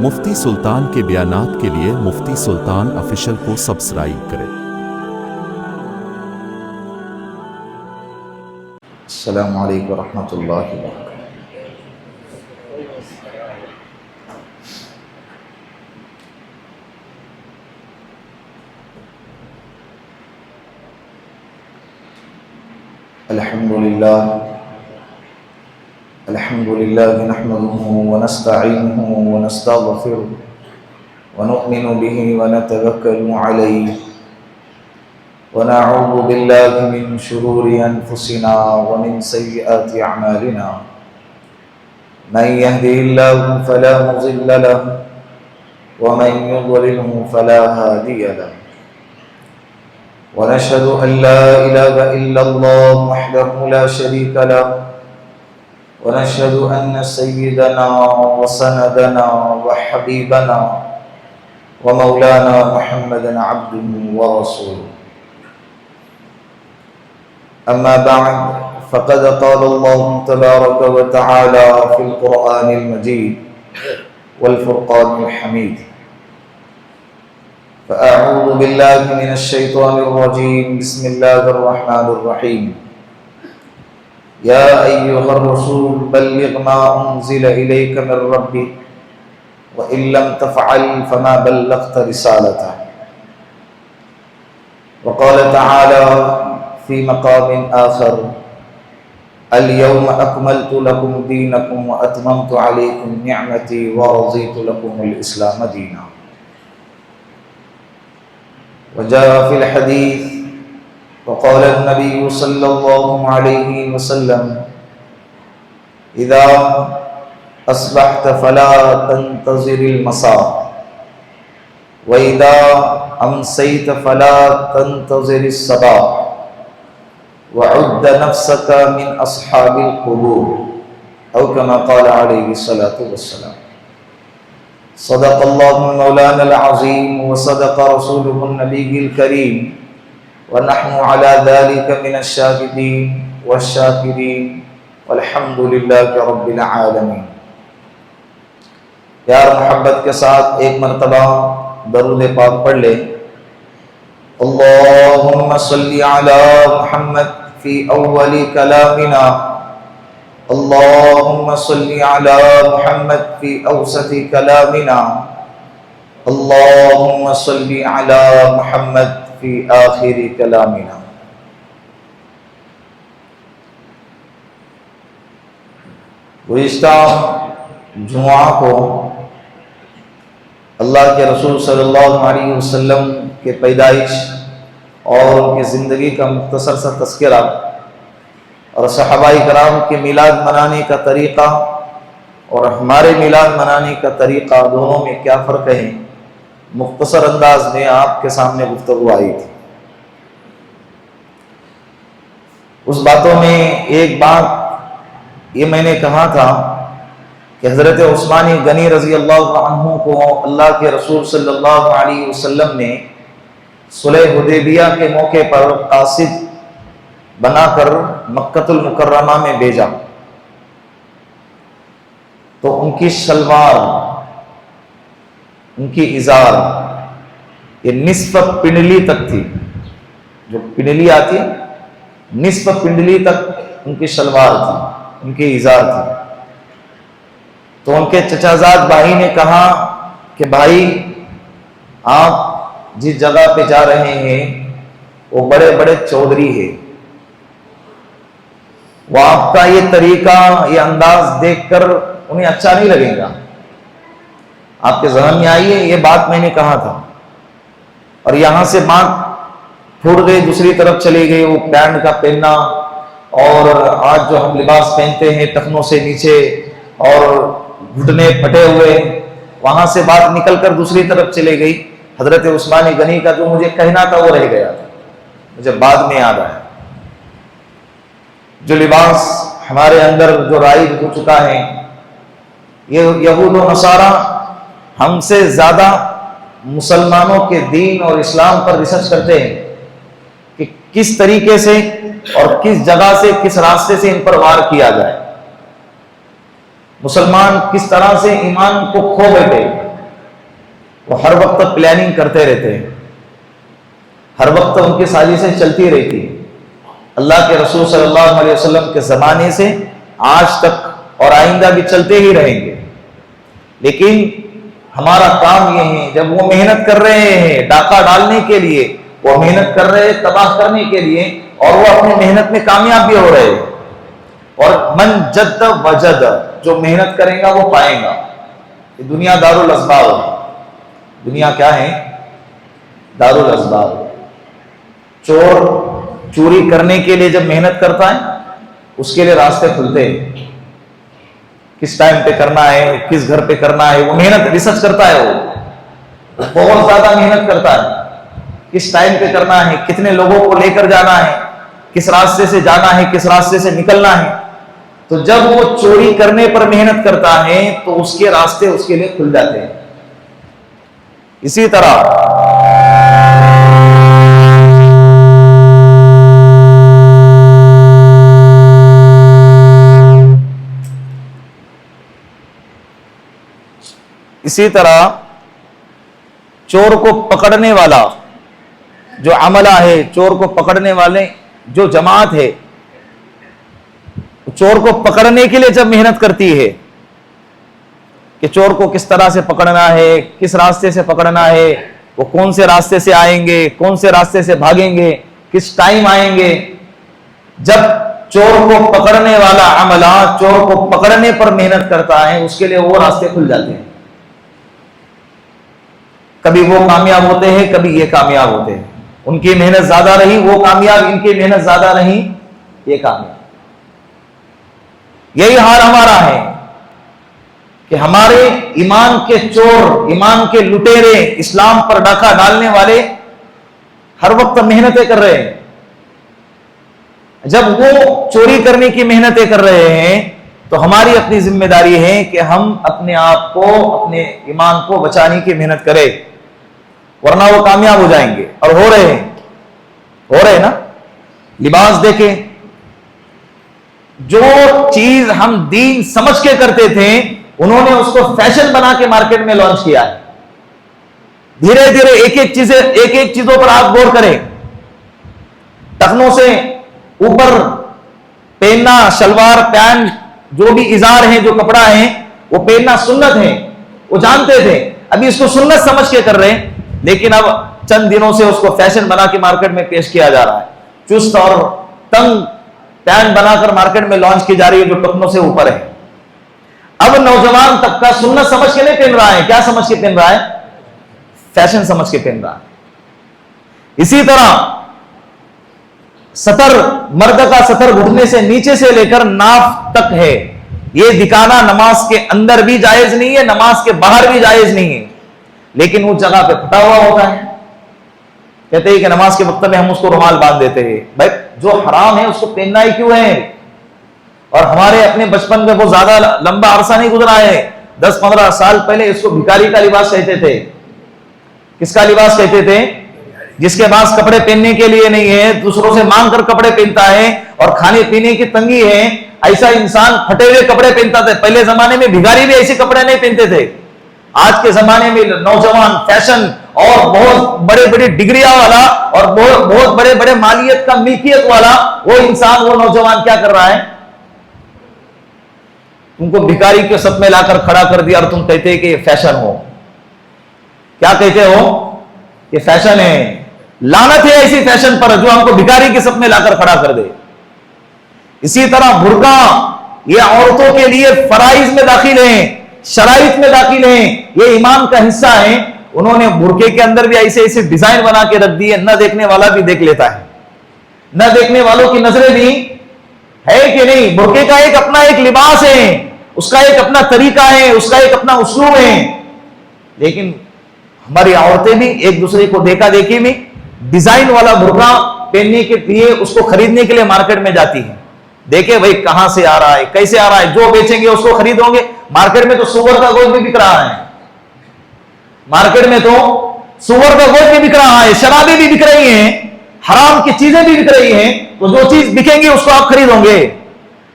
مفتی سلطان کے بیانات کے لیے مفتی سلطان آفیشل کو سبسکرائب کریں۔ السلام علیکم ورحمۃ اللہ وبرکاتہ۔ الحمد للہ نحمده ونستعینه ونستغفره ونؤمن به ونتوکل علیہ ونعوذ باللہ من شرور انفسنا ومن سیئات اعمالنا من يهده الله فلا مضل له ومن يضلله فلا هادي له ونشهد أن لا إله إلا الله وحده لا شريك له ونشهد أن سيدنا وسندنا وحبيبنا ومولانا محمدا عبده ورسوله أما بعد فقد قال الله تبارك وتعالى في القرآن المجيد والفرقان الحميد فأعوذ بالله من الشيطان الرجيم بسم الله الرحمن الرحيم يا أيها الرسول بلغ ما أنزل إليك من ربك وإن لم تفعل فما بلغت رسالته وقال تعالى في مقام آخر اليوم أكملت لكم دينكم وأتممت عليكم نعمتي ورضيت لكم الإسلام دينا وجاء في الحديث وقال النبي صلى الله عليه وسلم إذا أصبحت فلا تنتظر المساء وإذا أمسيت فلا تنتظر الصباح وعد نفسك من أصحاب القبور أو كما قال عليه الصلاة والسلام صدق الله مولانا العظيم وصدق رسوله النبي الكريم ونحن على ذلك من الشاهدين والشاكرين والحمد لله رب العالمين۔ پیار محبت کے ساتھ ایک مرتبہ درود پاک پڑھ لیں۔ اللهم صل على محمد في اول كلامنا، اللهم صل على محمد في اوسط كلامنا، اللهم صل على محمد في آخر كلامنا۔ گزشتہ جمعہ کو اللہ کے رسول صلی اللہ علیہ وسلم کے پیدائش اور ان کی زندگی کا مختصر سا تذکرہ اور صحابہ کرام کے میلاد منانے کا طریقہ اور ہمارے میلاد منانے کا طریقہ دونوں میں کیا فرق ہے، مختصر انداز میں آپ کے سامنے گفتگو آئی تھی۔ اس باتوں میں ایک بات یہ میں نے کہا تھا کہ حضرت عثمان غنی رضی اللہ عنہ کو اللہ کے رسول صلی اللہ علیہ وسلم نے صلح حدیبیہ کے موقع پر قاصد بنا کر مکۃ المکرمہ میں بھیجا تو ان کی شلوار، ان کی ازار یہ نصف پنڈلی تک تھی، جو پنڈلی آتی نصف پنڈلی تک ان کی شلوار تھی، ان کی ازار تھی۔ تو ان کے چچا زاد بھائی نے کہا کہ بھائی آپ جس جگہ پہ جا رہے ہیں وہ بڑے بڑے چودھری ہیں، وہ آپ کا یہ طریقہ، یہ انداز دیکھ کر انہیں اچھا نہیں لگے گا۔ آپ کے ذہن میں آئیے یہ بات میں نے کہا تھا، اور یہاں سے بات پھوٹ گئی، دوسری طرف چلی گئی، وہ پینٹ کا پہننا اور آج جو ہم لباس پہنتے ہیں ٹخنوں سے نیچے اور گھٹنے پھٹے ہوئے، وہاں سے بات نکل کر دوسری طرف چلی گئی۔ حضرت عثمان غنی کا جو مجھے کہنا تھا وہ رہ گیا تھا، مجھے بعد میں یاد آیا۔ جو لباس ہمارے اندر جو رائج ہو چکا ہے، یہ یہود و نصارہ ہم سے زیادہ مسلمانوں کے دین اور اسلام پر ریسرچ کرتے ہیں کہ کس طریقے سے اور کس جگہ سے، کس راستے سے ان پر وار کیا جائے۔ مسلمان کس طرح سے ایمان کو کھو بیٹھے، وہ ہر وقت پلاننگ کرتے رہتے ہیں، ہر وقت ان کی سازشیں چلتی رہتی ہیں۔ اللہ کے رسول صلی اللہ علیہ وسلم کے زمانے سے آج تک اور آئندہ بھی چلتے ہی رہیں گے، لیکن ہمارا کام یہ ہے جب وہ محنت کر رہے ہیں ڈاکہ ڈالنے کے لیے، وہ محنت کر رہے ہیں تباہ کرنے کے لیے، اور وہ اپنی محنت میں کامیاب بھی ہو رہے ہیں۔ اور من جد وجد، جو محنت کرے گا وہ پائے گا۔ یہ دنیا دارالاسباب ہے۔ دنیا کیا ہے؟ دارالاسباب۔ چور چوری کرنے کے لیے جب محنت کرتا ہے اس کے لیے راستے کھلتے ہیں، کس ٹائم پہ کرنا ہے، کس گھر پہ کرنا ہے، وہ محنت ریسرچ کرتا ہے، وہ بہت زیادہ محنت کرتا ہے، کس ٹائم پہ کرنا ہے، کتنے لوگوں کو لے کر جانا ہے، کس راستے سے جانا ہے، کس راستے سے نکلنا ہے۔ تو جب وہ چوری کرنے پر محنت کرتا ہے تو اس کے راستے اس کے لیے کھل جاتے ہیں۔ اسی طرح چور کو پکڑنے والا جو عملہ ہے، چور کو پکڑنے والے جو جماعت ہے، چور کو پکڑنے کے لیے جب محنت کرتی ہے کہ چور کو کس طرح سے پکڑنا ہے، کس راستے سے پکڑنا ہے، وہ کون سے راستے سے آئیں گے، کون سے راستے سے بھاگیں گے، کس ٹائم آئیں گے، جب چور کو پکڑنے والا عملہ چور کو پکڑنے پر محنت کرتا ہے اس کے لیے وہ راستے کھل جاتے ہیں۔ کبھی وہ کامیاب ہوتے ہیں، کبھی یہ کامیاب ہوتے ہیں، ان کی محنت زیادہ رہی وہ کامیاب، ان کی محنت زیادہ رہی یہ کامیاب۔ یہی حال ہمارا ہے کہ ہمارے ایمان کے چور، ایمان کے لٹیرے، اسلام پر ڈاکہ ڈالنے والے ہر وقت محنتیں کر رہے ہیں۔ جب وہ چوری کرنے کی محنتیں کر رہے ہیں تو ہماری اپنی ذمہ داری ہے کہ ہم اپنے آپ کو، اپنے ایمان کو بچانے کی محنت کریں، ورنہ وہ کامیاب ہو جائیں گے۔ اور ہو رہے ہیں نا۔ لباس دیکھیں، جو چیز ہم دین سمجھ کے کرتے تھے انہوں نے اس کو فیشن بنا کے مارکیٹ میں لانچ کیا ہے۔ دھیرے دھیرے ایک ایک چیزوں پر آپ غور کریں۔ ٹخنوں سے اوپر پہننا، شلوار پینٹ، جو بھی ازار ہیں، جو کپڑا ہے، وہ پہننا سنت ہے، وہ جانتے تھے، ابھی اس کو سنت سمجھ کے کر رہے ہیں، لیکن اب چند دنوں سے اس کو فیشن بنا کے مارکیٹ میں پیش کیا جا رہا ہے۔ چست اور تنگ پینٹ بنا کر مارکیٹ میں لانچ کی جا رہی ہے جو ٹخنوں سے اوپر ہے۔ اب نوجوان طبقہ سنت سمجھ کے نہیں پہن رہا ہے، کیا سمجھ کے پہن رہا ہے؟ فیشن سمجھ کے پہن رہا ہے۔ اسی طرح سطر، مرد کا سطر گھٹنے سے نیچے سے لے کر ناف تک ہے، یہ دکھانا نماز کے اندر بھی جائز نہیں ہے، نماز کے باہر بھی جائز نہیں ہے، لیکن وہ جگہ پہ پھٹا ہوا ہوتا ہے۔ کہتے ہیں کہ نماز کے وقت میں ہم اس کو رومال باندھ دیتے ہیں، بھائی جو حرام ہے اس کو پہننا ہی کیوں ہے؟ اور ہمارے اپنے بچپن میں وہ زیادہ لمبا عرصہ نہیں گزرا ہے، 10-15 سال پہلے اس کو بھکاری کا لباس کہتے تھے۔ کس کا لباس کہتے تھے؟ جس کے پاس کپڑے پہننے کے لیے نہیں ہے، دوسروں سے مانگ کر کپڑے پہنتا ہے، اور کھانے پینے کی تنگی ہے، ایسا انسان پھٹے ہوئے کپڑے پہنتا تھا۔ پہلے زمانے میں بھکاری بھی ایسے کپڑے نہیں پہنتے تھے۔ آج کے زمانے میں نوجوان فیشن اور بہت بڑے بڑے ڈگریاں والا اور بہت بڑے بڑے مالیت کا ملکیت والا وہ انسان، وہ نوجوان کیا کر رہا ہے؟ تم کو بھکاری کے سب میں لا کر کھڑا کر دیا اور تم کہتے کہ یہ فیشن ہو۔ کیا کہتے ہو؟ یہ فیشن ہے۔ لعنت ہے ایسی فیشن پر جو ہم کو بھکاری کے سب میں لا کر کھڑا کر دے۔ اسی طرح برقع، یہ عورتوں کے لیے فرائض میں داخل ہیں، شرائط میں داخل ہیں، یہ ایمان کا حصہ ہے۔ انہوں نے برقعے کے اندر بھی ایسے ایسے ڈیزائن بنا کے رکھ دیے، نہ دیکھنے والا بھی دیکھ لیتا ہے، نہ دیکھنے والوں کی نظریں بھی ہے کہ نہیں۔ برقعے کا ایک اپنا ایک لباس ہے، اس کا ایک اپنا طریقہ ہے، اس کا ایک اپنا اسلوب ہے، لیکن ہماری عورتیں بھی ایک دوسرے کو دیکھا دیکھی میں ڈیزائن والا برقع پہننے کے لیے اس کو خریدنے کے لیے مارکیٹ میں جاتی ہے۔ دیکھیں بھائی کہاں سے آ رہا ہے، کیسے آ رہا ہے، جو بیچیں گے اس کو خریدو گے۔ مارکیٹ میں تو سور کا گوشت بھی بک رہا ہے، مارکیٹ میں تو سور کا گوشت بھی بک رہا ہے، شرابیں بھی بک رہی ہیں، حرام کی چیزیں بھی بک رہی ہیں، تو جو چیز بکیں گی اس کو آپ خریدو گے۔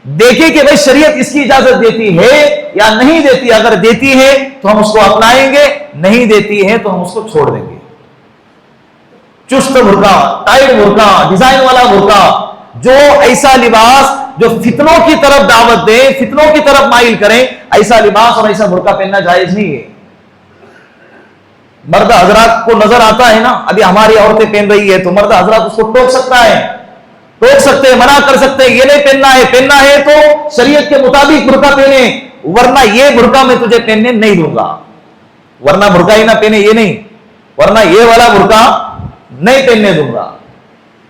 دیکھیں کہ بھائی شریعت اس کی اجازت دیتی ہے یا نہیں دیتی. اگر دیتی ہے تو ہم اس کو اپنائیں گے, نہیں دیتی ہے تو ہم اس کو چھوڑ دیں گے. چست برقع, ٹائٹ برقع, ڈیزائن والا برقع, جو ایسا لباس جو فتنوں کی طرف دعوت دے, فتنوں کی طرف مائل کریں, ایسا لباس اور ایسا برقع پہننا جائز نہیں ہے. مرد حضرات کو نظر آتا ہے نا, ابھی ہماری عورتیں پہن رہی ہے تو مرد حضرات اس کو ٹوک سکتا ہے, ٹوک سکتے ہیں, منع کر سکتے ہیں, یہ نہیں پہننا ہے, پہننا ہے تو شریعت کے مطابق برقع پہنے, ورنہ یہ برقع میں تجھے پہننے نہیں دوں گا, ورنہ برقع ہی نہ پہنے, یہ نہیں, ورنہ یہ والا برقع نہیں پہننے دوں گا.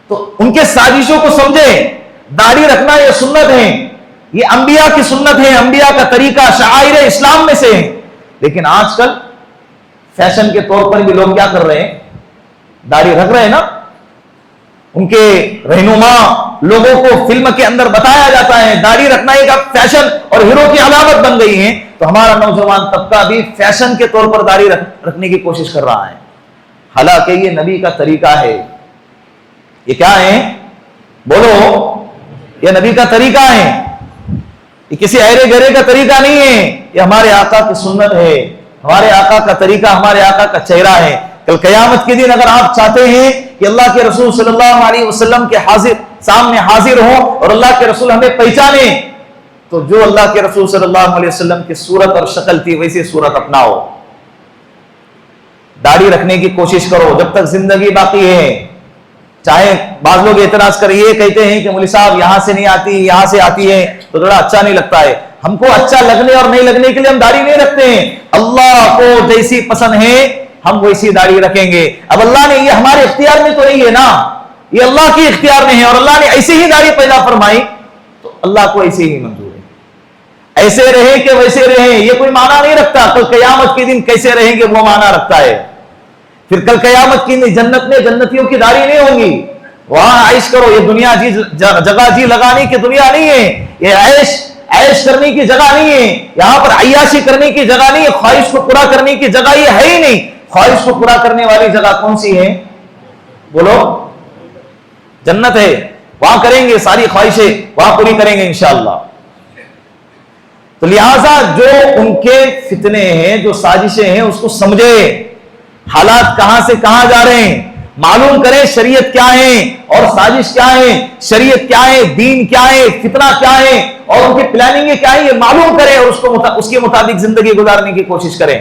تو ان کے سازشوں کو سمجھیں. داڑھی رکھنا یہ سنت ہے, یہ انبیاء کی سنت ہے, انبیاء کا طریقہ, شعائر اسلام میں سے ہے. لیکن آج کل فیشن کے طور پر بھی لوگ کیا کر رہے ہیں, داڑھی رکھ رہے ہیں نا. ان کے رہنما لوگوں کو فلم کے اندر بتایا جاتا ہے داڑھی رکھنا ایک فیشن اور ہیرو کی علامت بن گئی ہے. تو ہمارا نوجوان طبقہ بھی فیشن کے طور پر داڑھی رکھنے کی کوشش کر رہا ہے, حالانکہ یہ نبی کا طریقہ ہے. یہ کیا ہے, بولو, یہ نبی کا طریقہ ہے, یہ کسی ایرے گرے کا طریقہ نہیں ہے, یہ ہمارے آقا کی سنت ہے, ہمارے آقا کا طریقہ, ہمارے آقا کا چہرہ ہے. کل قیامت کے دن اگر آپ چاہتے ہیں کہ اللہ کے رسول صلی اللہ علیہ وسلم کے سامنے حاضر ہوں اور اللہ کے رسول ہمیں پہچانے, تو جو اللہ کے رسول صلی اللہ علیہ وسلم کی صورت اور شکل تھی ویسی صورت اپناؤ. داڑھی رکھنے کی کوشش کرو جب تک زندگی باقی ہے. چاہے بعض لوگ اعتراض کر یہ کہتے ہیں کہ مولوی صاحب یہاں سے نہیں آتی, یہاں سے آتی ہے تو تھوڑا اچھا نہیں لگتا ہے. ہم کو اچھا لگنے اور نہیں لگنے کے لیے ہم داڑھی نہیں رکھتے ہیں. اللہ کو جیسی پسند ہے ہم ویسی داڑھی رکھیں گے. اب اللہ نے, یہ ہمارے اختیار میں تو نہیں ہے نا, یہ اللہ کے اختیار میں ہے, اور اللہ نے ایسی ہی داڑھی پیدا فرمائی تو اللہ کو ایسے ہی منظور ہے. ایسے رہیں کہ ویسے رہیں یہ کوئی معنی نہیں رکھتا. کل قیامت کے دن کیسے رہیں گے وہ معنی رکھتا ہے. پھر کل قیامت کی جنت میں جنتیوں کی داڑھی نہیں ہوں گی, وہاں عیش کرو. یہ دنیا جگہ جی لگانے کی دنیا نہیں ہے, یہ عیش کرنے کی جگہ نہیں ہے, یہاں پر عیاشی کرنے کی جگہ نہیں ہے, خواہش کو پورا کرنے کی جگہ یہ ہے ہی نہیں. خواہش کو پورا کرنے والی جگہ کون سی ہے, بولو, جنت ہے. وہاں کریں گے ساری خواہشیں, وہاں پوری کریں گے انشاءاللہ. تو لہٰذا جو ان کے فتنے ہیں, جو سازشیں ہیں, اس کو سمجھے. حالات کہاں سے کہاں جا رہے ہیں معلوم کریں. شریعت کیا ہے اور سازش کیا ہے, شریعت کیا ہے, دین کیا ہے, فتنہ کیا ہے, اور ان کی پلاننگ کیا ہے, یہ معلوم کریں اور اس کے مطابق زندگی گزارنے کی کوشش کریں.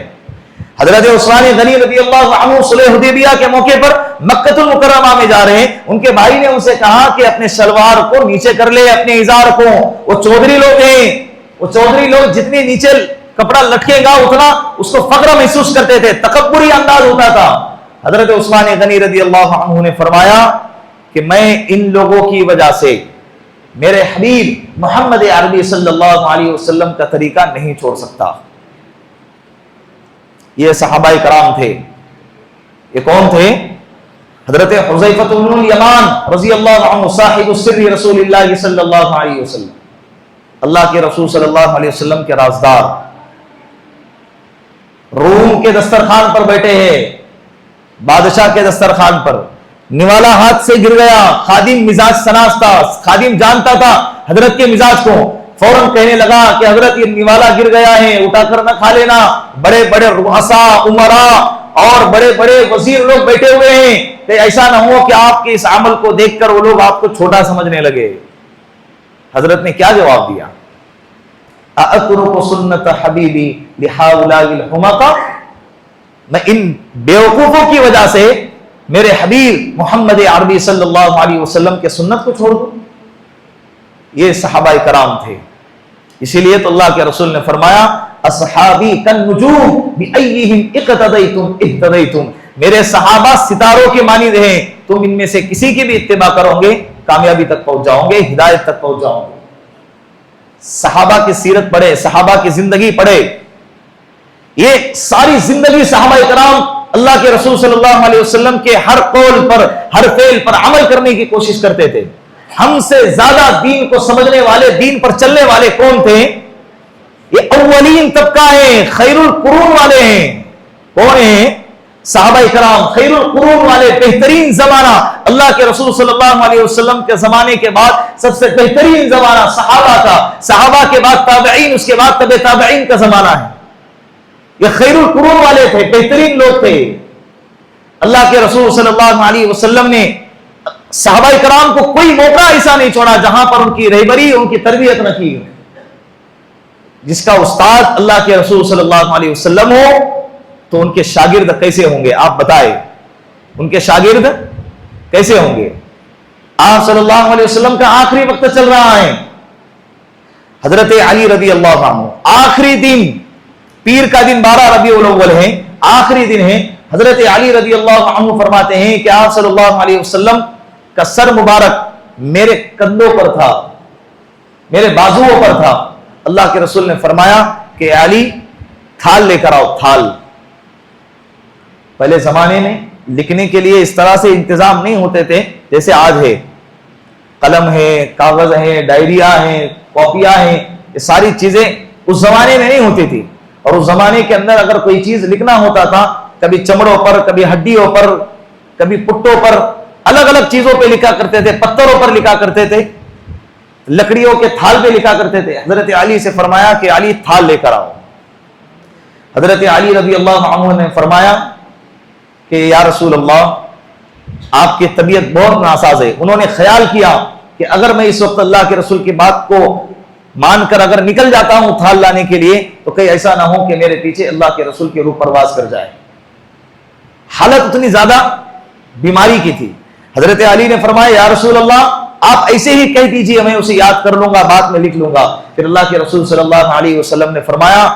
حضرت عثمان غنی رضی اللہ عنہ صلح حدیبیہ کے موقع پر مکۃ المکرمہ میں جا رہے ہیں. ان کے بھائی نے ان سے کہا کہ اپنے شلوار کو نیچے کر لے, اپنے ازار کو. وہ چودھری لوگ ہیں, وہ چودھری لوگ جتنی نیچے کپڑا لٹکے گا اتنا اس کو فخر محسوس کرتے تھے, تکبری انداز ہوتا تھا. حضرت عثمان غنی رضی اللہ عنہ نے فرمایا کہ میں ان لوگوں کی وجہ سے میرے حبیب محمد عربی صلی اللہ علیہ وسلم کا طریقہ نہیں چھوڑ سکتا. یہ صحابہ کرام تھے. یہ کون تھے؟ حضرت حذیفہ بن الیمان رضی اللہ عنہ, صاحب السر رسول اللہ صلی اللہ علیہ وسلم, اللہ کے رسول صلی اللہ علیہ وسلم کے رازدار. روم کے دسترخوان پر بیٹھے ہیں, بادشاہ کے دسترخوان پر. نوالا ہاتھ سے گر گیا. خادم مزاج سناس تھا, خادم جانتا تھا حضرت کے مزاج کو. فوراً کہنے لگا کہ حضرت یہ نوالا گر گیا ہے, اٹھا کر نہ کھا لینا. بڑے بڑے رؤساء, امراء اور بڑے بڑے وزیر لوگ بیٹھے ہوئے ہیں, کہ ایسا نہ ہو کہ آپ کے اس عمل کو دیکھ کر وہ لوگ آپ کو چھوٹا سمجھنے لگے. حضرت نے کیا جواب دیا؟ اَأَتْرُكُ سُنَّةَ حَبِيبِي لِهَؤُلَاءِ الْحُمَقَاءِ, میں ان بیوقوفوں کی وجہ سے میرے حبیب محمد عربی صلی اللہ علیہ وسلم کے سنت کو چھوڑ دوں. یہ صحابہ کرام تھے. اسی لیے تو اللہ کے رسول نے فرمایا اصحابی کالنجوم بأیہم اقتدیتم اہتدیتم, میرے صحابہ ستاروں کے مانند ہیں, تم ان میں سے کسی کی بھی اتباع کرو گے کامیابی تک پہنچ جاؤ گے, ہدایت تک پہنچ جاؤ گے. صحابہ کی سیرت پڑھے, صحابہ کی زندگی پڑھے. یہ ساری زندگی صحابہ کرام اللہ کے رسول صلی اللہ علیہ وسلم کے ہر قول پر, ہر فعل پر عمل کرنے کی کوشش کرتے تھے. ہم سے زیادہ دین کو سمجھنے والے, دین پر چلنے والے کون تھے؟ یہ اولین طبقہ ہے, خیر القرون والے ہیں. کون ہیں؟ صحابہ کرام خیر القرون والے بہترین زمانہ اللہ کے رسول صلی اللہ علیہ وسلم کے زمانے کے بعد سب سے بہترین زمانہ صحابہ کا، صحابہ کے بعد تابعین، اس کے بعد تبع تابعین کا زمانہ ہے۔ یہ خیر القرون والے تھے، بہترین لوگ تھے۔ اللہ کے رسول صلی اللہ علیہ وسلم نے صحابہ کرام کو کوئی موقع ایسا نہیں چھوڑا جہاں پر ان کی رہبری، ان کی تربیت نہ کی۔ جس کا استاد اللہ کے رسول صلی اللہ علیہ وسلم ہو تو ان کے شاگرد کیسے ہوں گے؟ آپ بتائیں، ان کے شاگرد کیسے ہوں گے؟ آپ صلی اللہ علیہ وسلم کا آخری وقت چل رہا ہے، حضرت علی رضی اللہ عنہ آخری دن، پیر کا دن 12 ربیع الاول ہے، آخری دن ہے۔ حضرت علی رضی اللہ عنہ فرماتے ہیں کہ آپ صلی اللہ علیہ وسلم کا سر مبارک میرے کندھوں پر تھا، میرے بازوؤں پر تھا۔ اللہ کے رسول نے فرمایا کہ علی تھال لے کر آؤ، تھال۔ پہلے زمانے میں لکھنے کے لیے اس طرح سے انتظام نہیں ہوتے تھے جیسے آج ہے، قلم ہے، کاغذ ہے، ڈائریاں ہیں، کاپیاں ہیں، یہ ساری چیزیں اس زمانے میں نہیں ہوتی تھی۔ اور اس زمانے کے اندر اگر کوئی چیز لکھنا ہوتا تھا، کبھی چمڑوں پر، کبھی ہڈیوں پر، کبھی پٹوں پر، الگ الگ چیزوں پہ لکھا کرتے تھے، پتھروں پر لکھا کرتے تھے، لکڑیوں کے تھال پہ لکھا کرتے تھے۔ حضرت علی سے فرمایا کہ علی تھال لے کر آؤ۔ حضرت علی رضی اللہ عنہ نے فرمایا کہ یا رسول اللہ، آپ کی طبیعت بہت ناساز ہے۔ انہوں نے خیال کیا کہ اگر میں اس وقت اللہ کے رسول کی بات کو مان کر اگر نکل جاتا ہوں تھال لانے کے لیے تو کہیں ایسا نہ ہو کہ میرے پیچھے اللہ کے رسول کی روح پرواز کر جائے۔ حالت اتنی زیادہ بیماری کی تھی۔ حضرت علی نے فرمایا یا رسول اللہ، آپ ایسے ہی کہہ دیجیے، میں اسے یاد کر لوں گا، بعد میں لکھ لوں گا۔ پھر اللہ کے رسول صلی اللہ علیہ وسلم نے فرمایا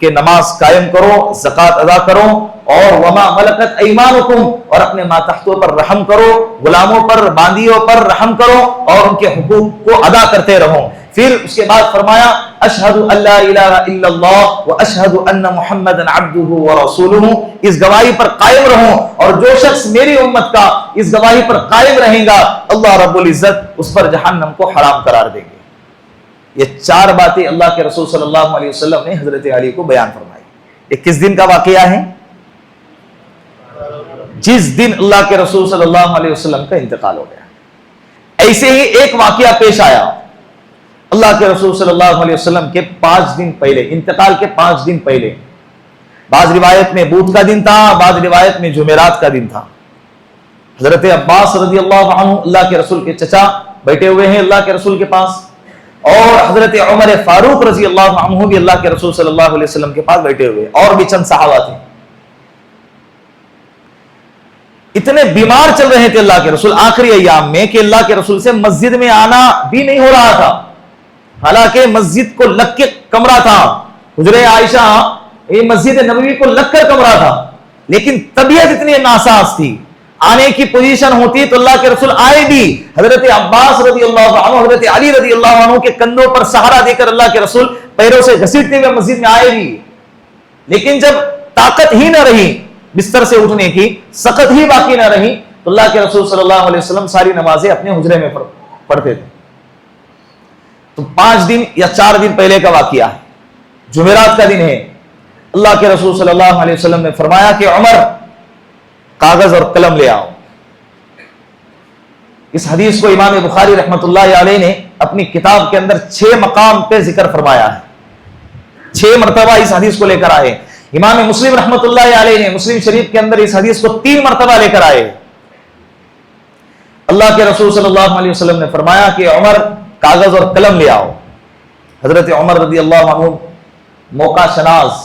کہ نماز قائم کرو، زکوٰۃ ادا کرو، اور وما ملکت ایمانکم، اور اپنے ماتحتوں پر رحم کرو، غلاموں پر، باندیوں پر رحم کرو، اور ان کے حقوق کو ادا کرتے رہو۔ پھر اس کے بعد فرمایا اشہد ان لا الہ الا اللہ واشہد ان محمدا عبدہ ورسولہ، اس گواہی پر قائم رہو، اور جو شخص میری امت کا اس گواہی پر قائم رہیں گا اللہ رب العزت اس پر جہنم کو حرام قرار دیں گے۔ یہ 4 باتیں اللہ کے رسول صلی اللہ علیہ وسلم نے حضرت علی کو بیان فرمائی۔ یہ کس دن کا واقعہ ہے؟ جس دن اللہ کے رسول صلی اللہ علیہ وسلم کا انتقال ہو گیا۔ ایسے ہی ایک واقعہ پیش آیا اللہ کے رسول صلی اللہ علیہ وسلم کے 5 دن پہلے، انتقال کے 5 دن پہلے۔ بعض روایت میں بدھ کا دن تھا، بعض روایت میں جمعرات کا دن تھا۔ حضرت عباس رضی اللہ عنہ اللہ کے رسول کے چچا بیٹھے ہوئے ہیں اللہ کے رسول کے پاس، اور حضرت عمر فاروق رضی اللہ عنہ بھی اللہ کے رسول صلی اللہ علیہ وسلم کے پاس بیٹھے ہوئے، اور بھی چند صحابہ تھے۔ اتنے بیمار چل رہے تھے اللہ کے رسول آخری ایام میں کہ اللہ کے رسول سے مسجد میں آنا بھی نہیں ہو رہا تھا، حالانکہ مسجد کو لگ کے کمرہ تھا، حجرہ عائشہ یہ مسجد نبوی کو لگ کر کمرہ تھا، لیکن طبیعت اتنی ناساز تھی، آنے کی پوزیشن ہوتی تو اللہ کے رسول آئے بھی۔ حضرت عباس رضی اللہ عنہ، حضرت علی رضی اللہ عنہ کے کندھوں پر سہارا دے کر اللہ کے رسول پیروں سے گھسیٹتے ہوئے مسجد میں آئے بھی، لیکن جب طاقت ہی نہ رہی بستر سے اٹھنے کی، سقط ہی باقی نہ رہی، تو اللہ کے رسول صلی اللہ علیہ وسلم ساری نمازیں اپنے حجرے میں پڑھتے تھے۔ تو 5 دن یا 4 دن پہلے کا واقعہ ہے، جمعرات کا دن ہے۔ اللہ کے رسول صلی اللہ علیہ وسلم نے فرمایا کہ عمر کاغذ اور قلم لے آؤ۔ اس حدیث کو امام بخاری رحمۃ اللہ علیہ نے اپنی کتاب کے اندر 6 مقام پہ ذکر فرمایا ہے، 6 مرتبہ اس حدیث کو لے کر آئے۔ امام مسلم رحمۃ اللہ علیہ نے مسلم شریف کے اندر اس حدیث کو 3 مرتبہ لے کر آئے۔ اللہ کے رسول صلی اللہ علیہ وسلم نے فرمایا کہ عمر کاغذ اور قلم لے آؤ۔ حضرت عمر رضی اللہ عنہ موقع شناس،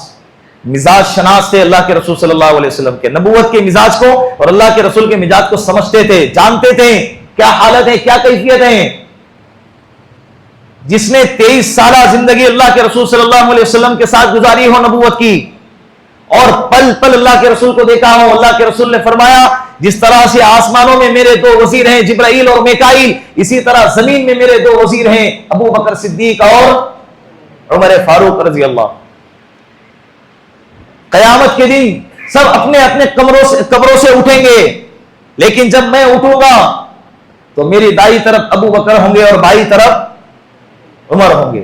مزاج شناس تھے اللہ کے رسول صلی اللہ علیہ وسلم کے، نبوت کے مزاج کو اور اللہ کے رسول کے مزاج کو سمجھتے تھے، جانتے تھے کیا حالت ہے، کیا کیفیت ہے۔ جس نے 23 سالہ زندگی اللہ کے رسول صلی اللہ علیہ وسلم کے ساتھ گزاری ہو نبوت کی، اور پل پل اللہ کے رسول کو دیکھا ہو، اللہ کے رسول نے فرمایا جس طرح سے آسمانوں میں میرے 2 وزیر ہیں جبرائیل اور میکائیل، اسی طرح زمین میں میرے 2 وزیر ہیں ابو بکر صدیق اور عمر فاروق رضی اللہ۔ قیامت کے دن سب اپنے اپنے قبروں سے اٹھیں گے، لیکن جب میں اٹھوں گا تو میری دائیں طرف ابو بکر ہوں گے اور بائیں طرف عمر ہوں گے۔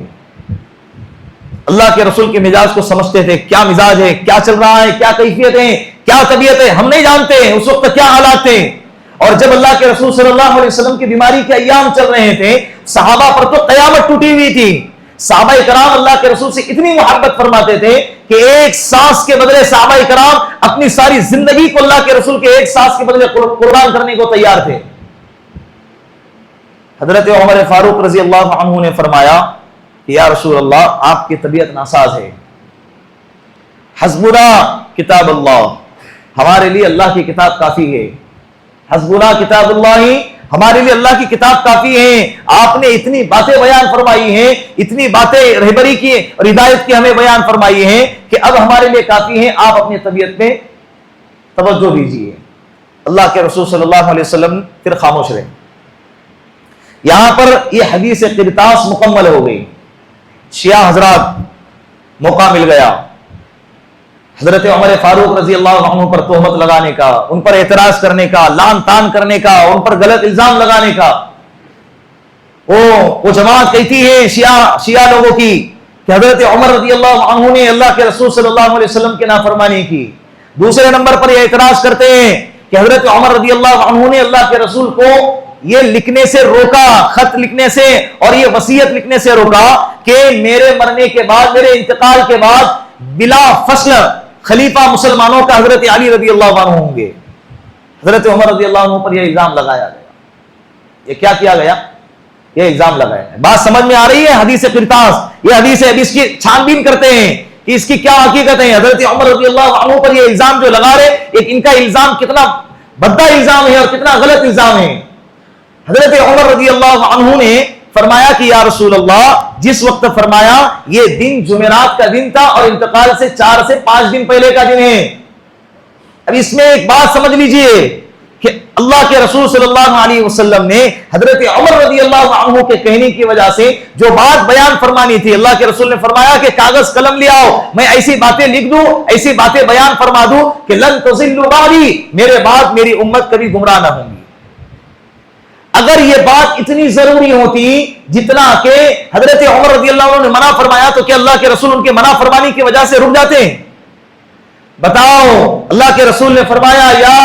اللہ کے رسول کے مزاج کو سمجھتے تھے، کیا مزاج ہے، کیا چل رہا ہے، کیا کیفیت ہے، کیا طبیعت ہے ہم نہیں جانتے ہیں، اس وقت کیا حالات تھے. اور جب اللہ کے رسول صلی اللہ علیہ وسلم کی بیماری کے ایام چل رہے تھے، صحابہ پر تو قیامت ٹوٹی ہوئی تھی. صحابہ کرام اللہ کے رسول سے اتنی محبت فرماتے تھے کہ ایک سانس کے بدلے صحابہ کرام اپنی ساری زندگی کو اللہ کے رسول کے ایک سانس کے بدلے قربان کرنے کو تیار تھے. حضرت عمر فاروق رضی اللہ عنہ نے فرمایا کہ یا رسول اللہ آپ کی طبیعت ناساز ہے، حسبنا کتاب اللہ، ہمارے لیے اللہ کی کتاب کافی ہے. حسبنا کتاب اللہ، ہمارے لیے اللہ کی کتاب کافی ہے. آپ نے اتنی باتیں بیان فرمائی ہیں، اتنی باتیں رہبری کی اور ہدایت کی ہمیں بیان فرمائی ہیں کہ اب ہمارے لیے کافی ہے، آپ اپنی طبیعت میں توجہ دیجیے. اللہ کے رسول صلی اللہ علیہ وسلم پھر خاموش رہے. یہاں پر یہ حدیث قرطاس مکمل ہو گئی. شیعہ حضرات موقع مل گیا حضرت عمر فاروق رضی اللہ عنہ پر تہمت لگانے کا، ان پر اعتراض کرنے کا، لعن طعن کرنے کا، ان پر غلط الزام لگانے کا. وہ جماعت کہتی ہے شیعہ لوگوں کی کہ حضرت عمر رضی اللہ عنہ نے اللہ کے رسول صلی اللہ علیہ وسلم کی نافرمانی کی. دوسرے نمبر پر یہ اعتراض کرتے ہیں کہ حضرت عمر رضی اللہ عنہ نے اللہ کے رسول کو یہ لکھنے سے روکا، خط لکھنے سے اور یہ وصیت لکھنے سے روکا کہ میرے مرنے کے بعد، میرے انتقال کے بعد بلا فصل خلیفہ مسلمانوں کا حضرت علی رضی اللہ عنہ ہوں گے. حضرت عمر رضی اللہ عنہ پر یہ الزام لگایا گیا. یہ کیا کیا گیا؟ یہ الزام لگایا گیا. بات سمجھ میں آ رہی ہے؟ حدیث قرطاس، یہ حدیث ہے، اب اس کی چھان بین کرتے ہیں کہ اس کی کیا حقیقت ہے. حضرت عمر رضی اللہ عنہ پر یہ الزام جو لگا رہے، ایک ان کا الزام کتنا بھدا الزام ہے اور کتنا غلط الزام ہے. حضرت عمر رضی اللہ عنہ نے فرمایا کہ یا رسول اللہ، جس وقت فرمایا یہ دن جمعرات کا دن تھا اور انتقال سے 4 سے 5 دن پہلے کا دن ہے. اب اس میں ایک بات سمجھ لیجئے کہ اللہ کے رسول صلی اللہ علیہ وسلم نے حضرت عمر رضی اللہ عنہ کے کہنے کی وجہ سے جو بات بیان فرمانی تھی، اللہ کے رسول نے فرمایا کہ کاغذ قلم لے آؤ، میں ایسی باتیں لکھ دوں، ایسی باتیں بیان فرما دوں کہ لن تضلوا بعدی، میرے بعد میری امت کبھی گمراہ نہ ہوں گی. اگر یہ بات اتنی ضروری ہوتی جتنا کہ حضرت عمر رضی اللہ عنہ نے منع فرمایا، تو کیا اللہ کے رسول ان کے منع فرمانی کی وجہ سے رک جاتے ہیں؟ بتاؤ. اللہ کے رسول نے فرمایا، یا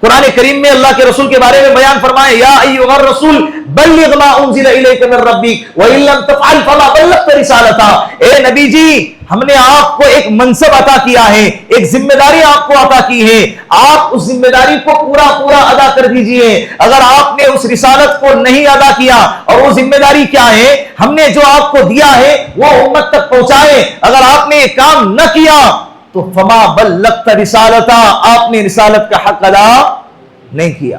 قرآن کریم میں اللہ کے رسول کے بارے میں بیان فرمائے، یا ایھا الرسول بلغ ما انزل الیک من ربک وان لم تفعل فما بلغت رسالتہ. اے نبی جی، ہم نے آپ کو ایک منصب عطا کیا ہے، ایک ذمہ داری آپ کو عطا کی ہے، آپ اس ذمہ داری کو پورا ادا کر دیجئے. اگر آپ نے اس رسالت کو نہیں ادا کیا، اور وہ ذمہ داری کیا ہے، ہم نے جو آپ کو دیا ہے وہ امت تک پہنچائے، اگر آپ نے یہ کام نہ کیا تو فما بلغت رسالتہ، آپ نے رسالت کا حق ادا نہیں کیا.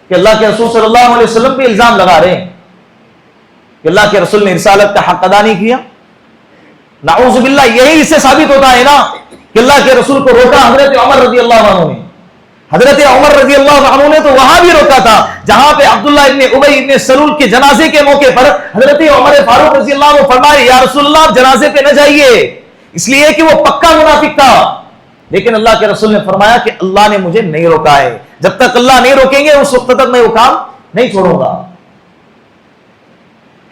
کہ اللہ کے رسول صلی اللہ علیہ وسلم پہ الزام لگا رہے ہیں کہ اللہ کے رسول نے رسالت کا حق ادا نہیں کیا. نعوذ باللہ. یہی اس سے ثابت ہوتا ہے نا کہ اللہ کے رسول کو روکا حضرت عمر رضی اللہ عنہ نے. حضرت عمر رضی اللہ عنہ نے تو وہاں بھی روکا تھا جہاں پہ عبداللہ ابن ابی ابن سلول کے جنازے کے موقع پر حضرت عمر فاروق رضی اللہ عنہ فرمائے، یا رسول اللہ آپ جنازے پہ نہ جائیے، اس لیے کہ وہ پکا منافق تھا. لیکن اللہ کے رسول نے فرمایا کہ اللہ نے مجھے نہیں روکا ہے، جب تک اللہ نہیں روکیں گے اس وقت تک میں وہ کام نہیں چھوڑوں گا.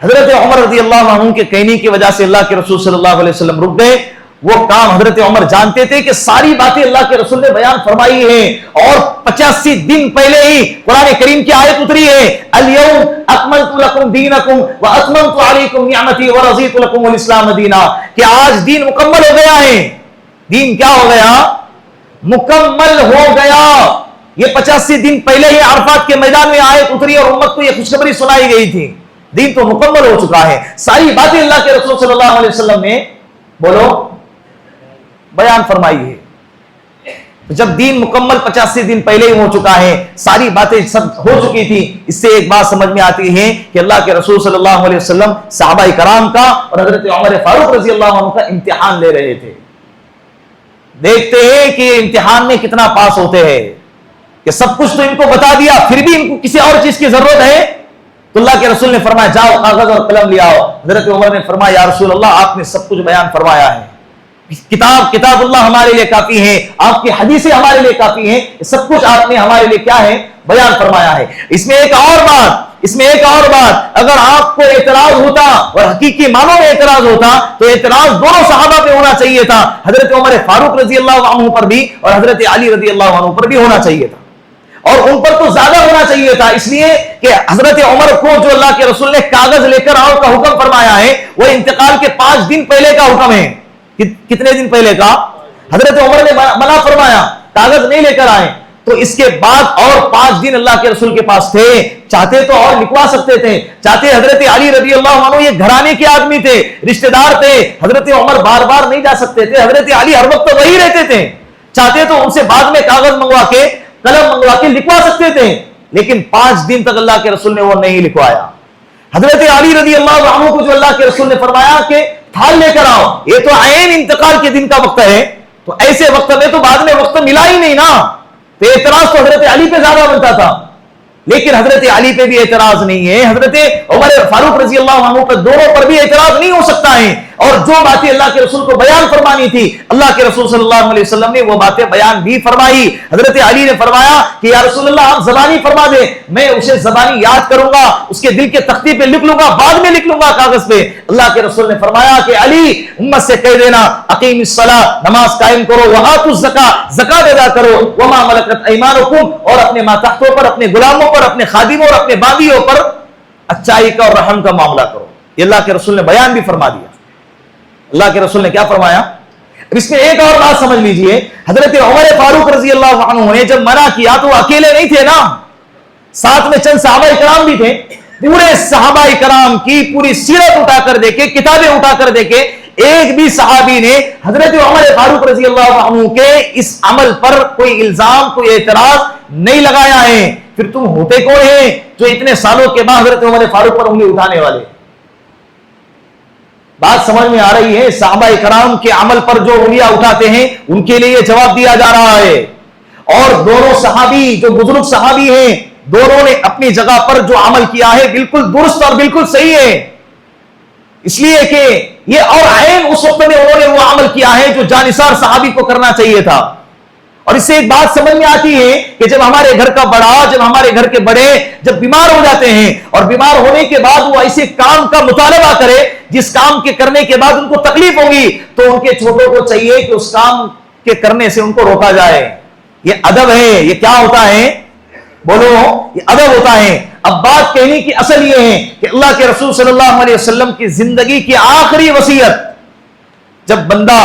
حضرت عمر رضی اللہ عنہ کے کہنے کی وجہ سے اللہ کے رسول صلی اللہ علیہ وسلم رک گئے. وہ کام حضرت عمر جانتے تھے کہ ساری باتیں اللہ کے رسول نے بیان فرمائی ہیں، اور 85 دن پہلے ہی قرآن کریم کی آیت اتری ہے، الیوم اکملت لکم دینکم واتممت علیکم نعمتی ورضیت لکم الاسلام دینا، کہ آج دین مکمل ہو گیا ہے. دین کیا ہو گیا؟ مکمل ہو گیا. یہ 85 دن پہلے ہی عرفات کے میدان میں آیت اتری اور امت کو یہ خوشخبری سنائی گئی تھی. دین تو مکمل ہو چکا ہے. ساری باتیں اللہ کے رسول صلی اللہ علیہ وسلم نے بولو بیان فرمائی ہے. جب دین مکمل 85 دن پہلے ہی ہو چکا ہے، ساری باتیں سب ہو چکی تھی، اس سے ایک بات سمجھ میں آتی ہے کہ اللہ کے رسول صلی اللہ علیہ وسلم صحابہ کرام کا اور حضرت عمر فاروق رضی اللہ عنہ کا امتحان لے رہے تھے. دیکھتے ہیں کہ امتحان میں کتنا پاس ہوتے ہیں. کہ سب کچھ تو ان کو بتا دیا، پھر بھی ان کو کسی اور چیز کی ضرورت ہے. تو اللہ کے رسول نے فرمایا جاؤ کاغذ اور قلم لے آؤ. حضرت عمر نے فرمایا یا رسول اللہ آپ نے سب کچھ بیان فرمایا ہے، کتاب اللہ ہمارے لیے کافی ہے، آپ کی حدیثیں ہمارے لیے کافی ہیں، سب کچھ آپ نے ہمارے لیے کیا ہے بیان فرمایا ہے. اس میں ایک اور بات اس میں ایک اور بات، اگر آپ کو اعتراض ہوتا اور حقیقی معنوں میں اعتراض ہوتا تو اعتراض دونوں صحابہ پہ ہونا چاہیے تھا، حضرت عمر فاروق رضی اللہ عنہ پر بھی اور حضرت علی رضی اللہ عنہ پر بھی ہونا چاہیے تھا، اور ان پر تو زیادہ ہونا چاہیے تھا، اس لیے کہ حضرت عمر کو جو اللہ کے رسول نے کاغذ لے کر آؤ کا حکم فرمایا ہے وہ انتقال کے 5 دن پہلے کا حکم ہے۔ کتنے دن پہلے کا؟ حضرت عمر نے منع فرمایا کاغذ نہیں لے کر آئے، تو اس کے بعد اور 5 دن اللہ کے رسول کے پاس تھے، چاہتے تو اور لکھوا سکتے تھے، چاہتے حضرت علی رضی اللہ عنہ یہ گھرانے کے آدمی تھے، رشتہ دار تھے، حضرت عمر بار بار نہیں جا سکتے تھے، حضرت علی ہر وقت وہی رہتے تھے، چاہتے تو ان سے بعد میں کاغذ منگوا کے قلم منگوا کے لکھوا سکتے تھے، لیکن 5 دن تک اللہ کے رسول نے وہ نہیں لکھوایا۔ حضرت علی رضی اللہ عنہ کو جو اللہ کے رسول نے فرمایا کہ تھال لے کر آؤ، یہ تو عین انتقال کے دن کا وقت ہے، تو ایسے وقت میں تو بعد میں وقت ملا ہی نہیں نا، تو اعتراض تو حضرت علی پہ زیادہ بنتا تھا، لیکن حضرت علی پہ بھی اعتراض نہیں ہے، حضرت عمر فاروق رضی اللہ عنہ پر دونوں پر بھی اعتراض نہیں ہو سکتا ہے، اور جو باتیں اللہ کے رسول کو بیان فرمانی تھی اللہ کے رسول صلی اللہ علیہ وسلم نے وہ باتیں بیان بھی فرمائی۔ حضرت علی نے فرمایا کہ یا رسول اللہ آپ زبانی فرما دیں، میں اسے زبانی یاد کروں گا، اس کے دل کے تختی پہ لکھ لوں گا، بعد میں لکھ لوں گا کاغذ پہ۔ اللہ کے رسول نے فرمایا کہ علی امت سے کہہ دینا اقیم الصلاۃ، نماز قائم کرو، وآتوا الزکاۃ، زکات ادا کرو، وما ملکت ایمانکم، اور اپنے ماتحتوں پر، اپنے غلاموں پر، اپنے خادموں اور اپنے باندیوں پر اچائی کا اور رحم کا معاملہ کرو۔ یہ اللہ کے رسول نے بیان بھی فرما دیا۔ اللہ کے رسول نے کیا فرمایا؟ اس میں ایک اور بات سمجھ لیجئے، حضرت عمر فاروق رضی اللہ عنہ نے جب منع کیا تو وہ اکیلے نہیں تھے نا، ساتھ میں چند صحابہ کرام بھی تھے، پورے صحابہ کرام کی پوری سیرت اٹھا کر دیکھے، کتابیں اٹھا کر دیکھے، ایک بھی صحابی نے حضرت عمر فاروق رضی اللہ عنہ کے اس عمل پر کوئی الزام، کوئی اعتراض نہیں لگایا ہے۔ پھر تم ہوتے کون ہیں جو اتنے سالوں کے بعد حضرت عمر فاروق پر انگلی اٹھانے والے؟ بات سمجھ میں آ رہی ہے؟ صحابہ کرام کے عمل پر جو انگلیاں اٹھاتے ہیں ان کے لیے جواب دیا جا رہا ہے، اور دونوں صحابی جو بزرگ صحابی ہیں دونوں نے اپنی جگہ پر جو عمل کیا ہے بالکل درست اور بالکل صحیح ہے، اس لیے کہ یہ اور عین اس وقت میں انہوں نے وہ عمل کیا ہے جو جانثار صحابی کو کرنا چاہیے تھا۔ اور اس سے ایک بات سمجھ میں آتی ہے کہ جب ہمارے گھر کا بڑا، جب ہمارے گھر کے بڑے جب بیمار ہو جاتے ہیں اور بیمار ہونے کے بعد وہ ایسے کام کا مطالبہ کرے جس کام کے کرنے کے بعد ان کو تکلیف ہوگی، تو ان کے چھوٹوں کو چاہیے کہ اس کام کے کرنے سے ان کو روکا جائے۔ یہ ادب ہے۔ یہ کیا ہوتا ہے؟ بولو، یہ ادب ہوتا ہے۔ اب بات کہنے کی اصل یہ ہے کہ اللہ کے رسول صلی اللہ علیہ وسلم کی زندگی کی آخری وصیت، جب بندہ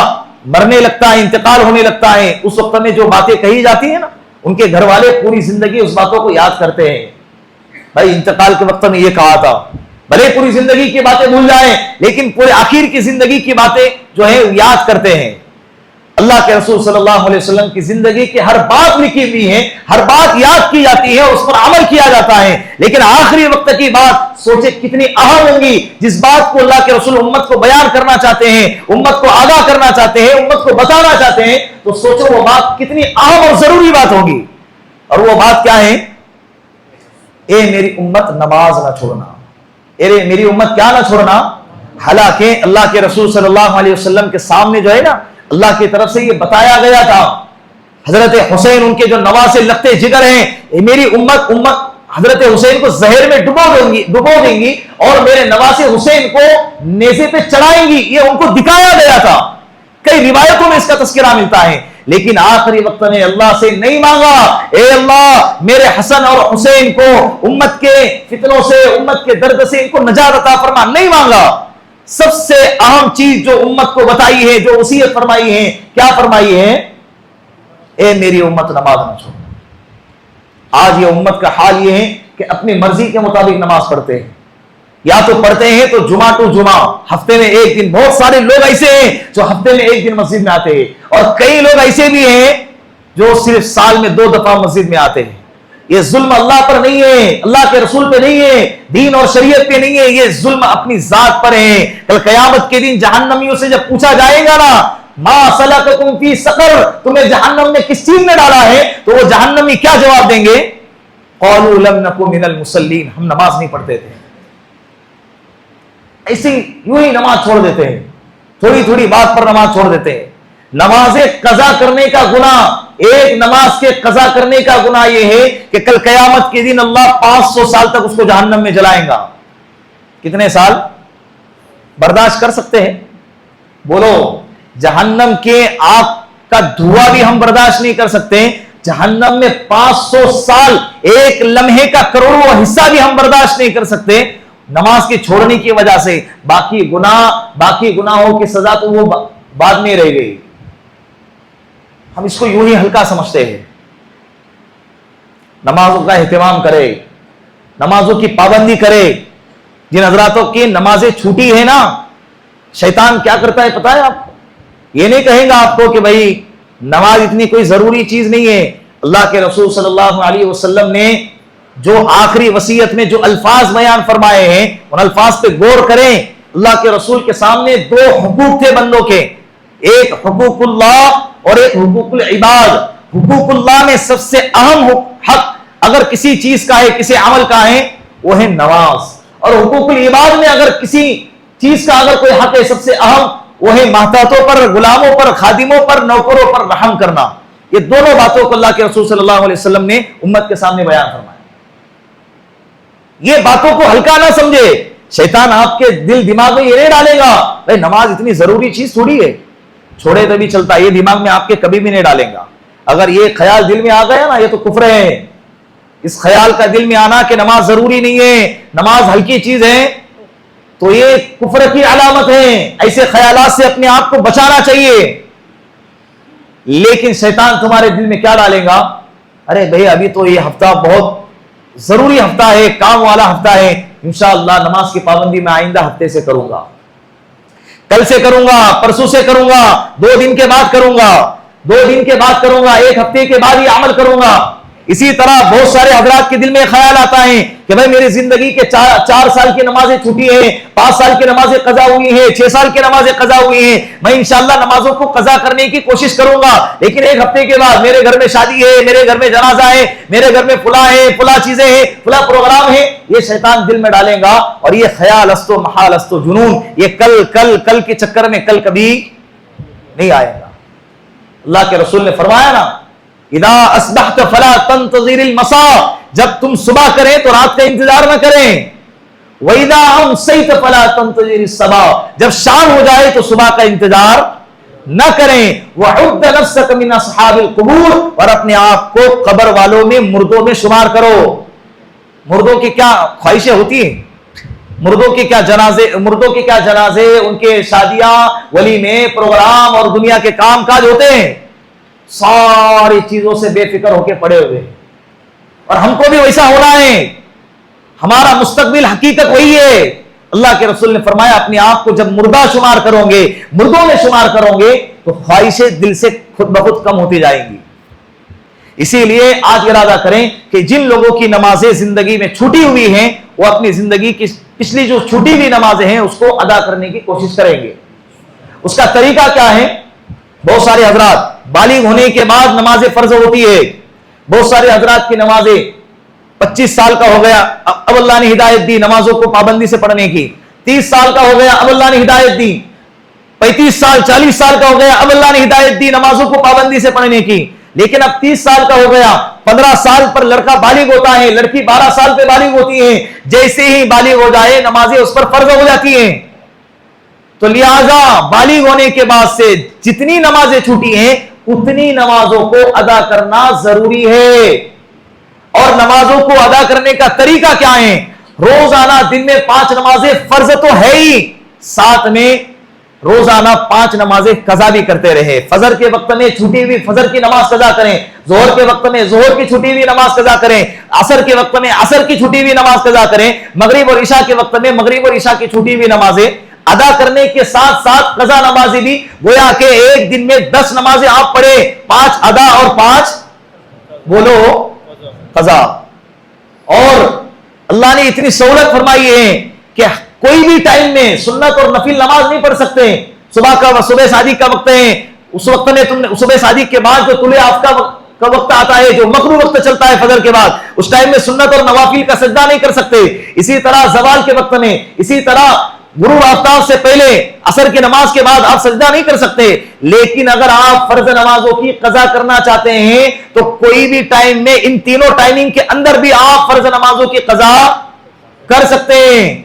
مرنے لگتا ہے، انتقال ہونے لگتا ہے، اس وقت میں جو باتیں کہی جاتی ہیں نا، ان کے گھر والے پوری زندگی اس باتوں کو یاد کرتے ہیں۔ بھائی انتقال کے وقت میں یہ کہا تھا، بھلے پوری زندگی کی باتیں بھول جائیں لیکن پورے آخر کی زندگی کی باتیں جو ہے یاد کرتے ہیں۔ اللہ کے رسول صلی اللہ علیہ وسلم کی زندگی کی ہر بات لکھی ہوئی ہے، ہر بات یاد کی جاتی ہے، اس پر عمل کیا جاتا ہے، لیکن آخری وقت کی بات سوچے کتنی اہم ہوگی۔ جس بات کو اللہ کے رسول امت کو بیان کرنا چاہتے ہیں، امت کو آگاہ کرنا چاہتے ہیں، امت کو بتانا چاہتے ہیں، تو سوچو وہ بات کتنی اہم اور ضروری بات ہوگی۔ اور وہ بات کیا ہے؟ اے میری امت نماز نہ چھوڑنا، اے میری امت کیا نہ چھوڑنا۔ حالانکہ اللہ کے رسول صلی اللہ علیہ وسلم کے سامنے جو ہے نا اللہ کی طرف سے یہ بتایا گیا تھا، حضرت حسین ان کے جو نواسے لگتے جگر ہیں، میری امت حضرت حسین کو زہر میں ڈبو دیں گی اور میرے نواسے حسین کو نیزے پہ چڑھائیں گی، یہ ان کو دکھایا گیا تھا۔ کئی روایتوں میں اس کا تذکرہ ملتا ہے، لیکن آخری وقت نے اللہ سے نہیں مانگا، اے اللہ میرے حسن اور حسین کو امت کے فتنوں سے، امت کے درد سے ان کو نجات عطا فرما، نہیں مانگا۔ سب سے اہم چیز جو امت کو بتائی ہے، جو وصیت فرمائی ہے، کیا فرمائی ہے؟ اے میری امت نماز نہ چھوڑ۔ آج یہ امت کا حال یہ ہے کہ اپنی مرضی کے مطابق نماز پڑھتے ہیں، یا تو پڑھتے ہیں تو جمعہ ٹو جمعہ، ہفتے میں ایک دن۔ بہت سارے لوگ ایسے ہیں جو ہفتے میں ایک دن مسجد میں آتے ہیں، اور کئی لوگ ایسے بھی ہیں جو صرف سال میں 2 دفعہ مسجد میں آتے ہیں۔ یہ ظلم اللہ پر نہیں ہے، اللہ کے رسول پہ نہیں ہے، دین اور شریعت پہ نہیں ہے، یہ ظلم اپنی ذات پر ہے۔ کل قیامت کے دن جہنمیوں سے جب پوچھا جائے گا نا، ما سلککم فی سقر، تمہیں جہنم میں کس چیز میں ڈالا ہے، تو وہ جہنمی کیا جواب دیں گے؟ قالوا لم نکن من المصلین، ہم نماز نہیں پڑھتے تھے۔ ایسے یوں ہی نماز چھوڑ دیتے ہیں، تھوڑی تھوڑی بات پر نماز چھوڑ دیتے ہیں۔ نماز قضا کرنے کا گناہ، ایک نماز کے قضا کرنے کا گناہ یہ ہے کہ کل قیامت کے دن اللہ 500 سال تک اس کو جہنم میں جلائیں گا۔ کتنے سال برداشت کر سکتے ہیں؟ بولو، جہنم کے آگ کا دھواں بھی ہم برداشت نہیں کر سکتے، جہنم میں 500 سال، ایک لمحے کا کروڑوں حصہ بھی ہم برداشت نہیں کر سکتے نماز کی چھوڑنے کی وجہ سے۔ باقی گناہوں کی سزا تو وہ بعد میں رہ گئی، ہم اس کو یوں ہی ہلکا سمجھتے ہیں۔ نمازوں کا اہتمام کرے، نمازوں کی پابندی کرے۔ جن حضراتوں کی نمازیں چھوٹی ہے نا، شیطان کیا کرتا ہے پتا ہے آپ کو؟ یہ نہیں کہیں گا آپ کو کہ بھائی نماز اتنی کوئی ضروری چیز نہیں ہے۔ اللہ کے رسول صلی اللہ علیہ وسلم نے جو آخری وصیت میں جو الفاظ بیان فرمائے ہیں، ان الفاظ پہ غور کریں۔ اللہ کے رسول کے سامنے دو حقوق تھے بندوں کے، ایک حقوق اللہ اور ایک حقوق العباد۔ حقوق اللہ میں سب سے اہم حق اگر کسی چیز کا ہے، کسی عمل کا ہے، وہ ہے نماز۔ اور حقوق العباد میں اگر کسی چیز کا اگر کوئی حق ہے، سب سے اہم وہ ہے محتاطوں پر، غلاموں پر، خادموں پر، نوکروں پر رحم کرنا۔ یہ دونوں باتوں کو اللہ کے رسول صلی اللہ علیہ وسلم نے امت کے سامنے بیان فرمایا۔ یہ باتوں کو ہلکا نہ سمجھے، شیطان آپ کے دل دماغ میں یہ نہیں ڈالے گا بھائی نماز اتنی ضروری چیز تھوڑی ہے، چھوڑے تو بھی چلتا ہے، یہ دماغ میں آپ کے کبھی بھی نہیں ڈالیں گا۔ اگر یہ خیال دل میں آ گیا نا، یہ تو کفر ہے۔ اس خیال کا دل میں آنا کہ نماز ضروری نہیں ہے، نماز ہلکی چیز ہے، تو یہ کفر کی علامت ہے۔ ایسے خیالات سے اپنے آپ کو بچانا چاہیے۔ لیکن شیطان تمہارے دل میں کیا ڈالے گا؟ ارے بھائی ابھی تو یہ ہفتہ بہت ضروری ہفتہ ہے، کام والا ہفتہ ہے، انشاءاللہ نماز کی پابندی میں آئندہ ہفتے سے کروں گا، کل سے کروں گا، پرسوں سے کروں گا، 2 دن کے بعد کروں گا، 2 دن کے بعد کروں گا، 1 ہفتے کے بعد یہ عمل کروں گا۔ اسی طرح بہت سارے حضرات کے دل میں خیال آتا ہے کہ بھائی میری زندگی کے 4 سال کی نمازیں چھوٹی ہیں، 5 سال کی نمازیں قضا ہوئی ہیں، 6 سال کی نمازیں قضا ہوئی ہیں، میں انشاءاللہ نمازوں کو قضا کرنے کی کوشش کروں گا، لیکن 1 ہفتے کے بعد میرے گھر میں شادی ہے، میرے گھر میں جنازہ ہے، میرے گھر میں فلاں ہے، فلاں چیزیں ہیں، فلاں پروگرام ہے، یہ شیطان دل میں ڈالے گا۔ اور یہ خیال استو محال استو جنون، یہ کل کے چکر میں کل کبھی نہیں آئے گا۔ اللہ کے رسول نے فرمایا نا، اذا اصبحت فلا تنتظر المساء، جب تم صبح کریں تو رات کا انتظار نہ کریں، واذا امسيت فلا تنتظر الصباح، جب شام ہو جائے تو صبح کا انتظار نہ کریں، وعد نفسك من اصحاب القبور، اور اپنے آپ کو قبر والوں میں، مردوں میں شمار کرو۔ مردوں کی کیا خواہشیں ہوتی ہیں، مردوں کے کیا جنازے، ان کے شادیاں، ولیمے، پروگرام اور دنیا کے کام کاج ہوتے ہیں، ساری چیزوں سے بے فکر ہو کے پڑے ہوئے، اور ہم کو بھی ویسا ہونا ہے، ہمارا مستقبل حقیقت وہی ہے۔ اللہ کے رسول نے فرمایا اپنے آپ کو جب مردہ شمار کرو گے، مردوں میں شمار کرو گے، تو خواہشیں دل سے خود بخود کم ہوتی جائیں گی۔ اسی لیے آج ارادہ کریں کہ جن لوگوں کی نمازیں زندگی میں چھوٹی ہوئی ہیں، وہ اپنی زندگی کی پچھلی جو چھوٹی ہوئی نمازیں ہیں اس کو ادا کرنے کی کوشش کریں گے۔ اس کا طریقہ کیا ہے؟ بہت سارے حضرات بالغ ہونے کے بعد نماز فرض ہوتی ہے، بہت سارے حضرات کی نمازیں 25 سال کا ہو گیا، اب اللہ نے ہدایت دی نمازوں کو پابندی سے پڑھنے کی، 30 سال کا ہو گیا، اب اللہ نے ہدایت دی، 35 سال 40 سال کا ہو گیا، اب اللہ نے ہدایت دی نمازوں کو پابندی سے پڑھنے کی۔ لیکن اب 30 سال کا ہو گیا، 15 سال پر لڑکا بالغ ہوتا ہے، لڑکی 12 سال پہ بالغ ہوتی ہے، جیسے ہی بالغ ہو جائے نمازیں اس پر فرض ہو جاتی ہیں۔ تو لہذا بالغ ہونے کے بعد سے جتنی نمازیں چھوٹی ہیں اتنی نمازوں کو ادا کرنا ضروری ہے۔ اور نمازوں کو ادا کرنے کا طریقہ کیا ہے؟ روزانہ دن میں 5 نمازیں فرض تو ہے ہی، ساتھ میں روزانہ 5 نمازیں قضا بھی کرتے رہے۔ فجر کے وقت میں چھوٹی ہوئی فجر کی نماز قضا کریں، ظہر کے وقت میں ظہر کی چھوٹی ہوئی نماز قضا کریں، عصر کے وقت میں عصر کی چھوٹی ہوئی نماز قضا کریں، مغرب اور عشاء کے وقت میں مغرب اور عشاء کی چھوٹی ہوئی نمازیں ادا کرنے کے ساتھ ساتھ قضا نمازیں بھی، گویا کہ ایک دن میں 10 نمازیں آپ پڑھے، 5 ادا اور 5 بولو قضا۔ اور اللہ نے اتنی سہولت فرمائی ہے کہ کوئی بھی ٹائم میں سنت اور نفل نماز نہیں پڑھ سکتے۔ صبح صادق کا وقت ہے، اس وقت میں تم صبح صادق کے بعد جو طلوع آفتاب کا وقت آتا ہے، جو مکروہ وقت چلتا ہے فجر کے بعد، اس ٹائم میں سنت اور نوافل کا سجدہ نہیں کر سکتے۔ اسی طرح زوال کے وقت میں، اسی طرح غروب آفتاب سے پہلے عصر کی نماز کے بعد آپ سجدہ نہیں کر سکتے، لیکن اگر آپ فرض نمازوں کی قضا کرنا چاہتے ہیں تو کوئی بھی ٹائم میں ان تینوں ٹائمنگ کے اندر بھی آپ فرض نمازوں کی قضا کر سکتے ہیں،